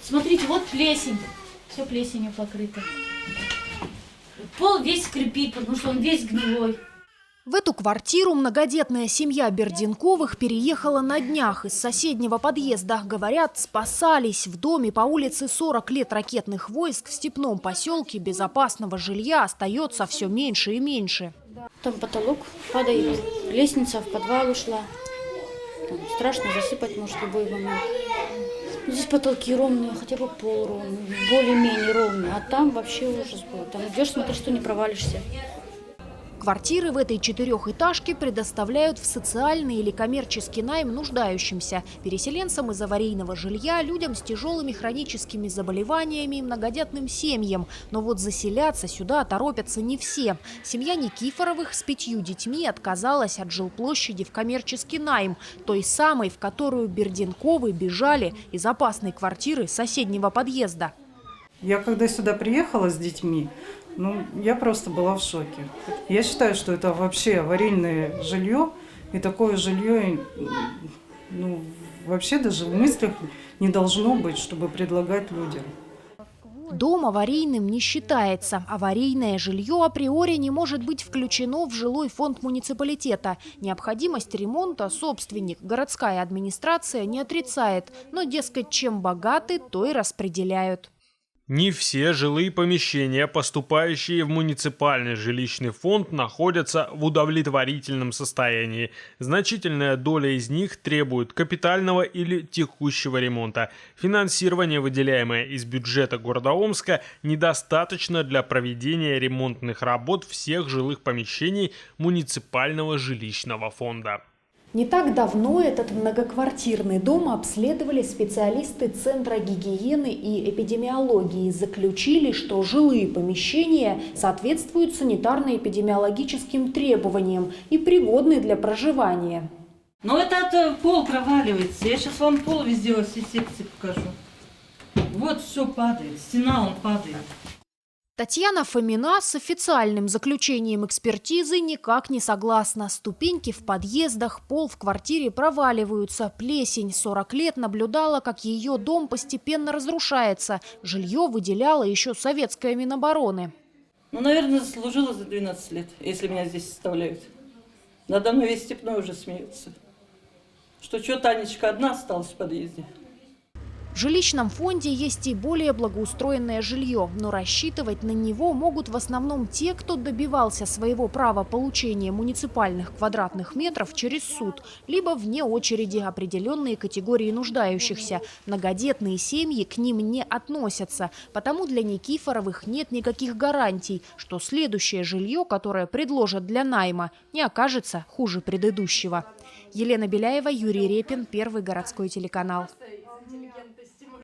Смотрите, вот плесень. Все плесенью покрыто. Пол весь скрипит, потому что он весь гнилой. В эту квартиру многодетная семья Берденковых переехала на днях из соседнего подъезда. Говорят, спасались. В доме по улице 40 лет ракетных войск в степном поселке безопасного жилья остается все меньше и меньше. Там потолок падает, лестница в подвал ушла. Там страшно, засыпать может в любой момент. Здесь потолки ровные, хотя бы пол ровный, более-менее ровный. А там вообще ужас был. Там идешь, смотришь, что не провалишься. Квартиры в этой четырехэтажке предоставляют в социальный или коммерческий найм нуждающимся, переселенцам из аварийного жилья, людям с тяжелыми хроническими заболеваниями и многодетным семьям. Но вот заселяться сюда торопятся не все. Семья Никифоровых с 5 детьми отказалась от жилплощади в коммерческий найм, той самой, в которую Берденковы бежали из опасной квартиры соседнего подъезда. Я когда сюда приехала с детьми, я просто была в шоке. Я считаю, что это вообще аварийное жилье, и такое жилье, вообще даже в мыслях не должно быть, чтобы предлагать людям. Дом аварийным не считается. Аварийное жилье априори не может быть включено в жилой фонд муниципалитета. Необходимость ремонта собственник, городская администрация не отрицает. Но, дескать, чем богаты, то и распределяют. Не все жилые помещения, поступающие в муниципальный жилищный фонд, находятся в удовлетворительном состоянии. Значительная доля из них требует капитального или текущего ремонта. Финансирование, выделяемое из бюджета города Омска, недостаточно для проведения ремонтных работ всех жилых помещений муниципального жилищного фонда. Не так давно этот многоквартирный дом обследовали специалисты Центра гигиены и эпидемиологии. Заключили, что жилые помещения соответствуют санитарно-эпидемиологическим требованиям и пригодны для проживания. Но этот пол проваливается. Я сейчас вам пол везде во всей секции покажу. Вот все падает, стена он падает. Татьяна Фомина с официальным заключением экспертизы никак не согласна. Ступеньки в подъездах, пол в квартире проваливаются. Плесень 40 лет наблюдала, как ее дом постепенно разрушается. Жилье выделяло еще советская Минобороны. Наверное, заслужила за 12 лет, если меня здесь оставляют. Надо мной весь Степной уже смеется. Что Танечка одна осталась в подъезде. В жилищном фонде есть и более благоустроенное жилье, но рассчитывать на него могут в основном те, кто добивался своего права получения муниципальных квадратных метров через суд, либо вне очереди определенные категории нуждающихся. Многодетные семьи к ним не относятся, потому для Никифоровых нет никаких гарантий, что следующее жилье, которое предложат для найма, не окажется хуже предыдущего. Елена Беляева, Юрий Репин, Первый городской телеканал.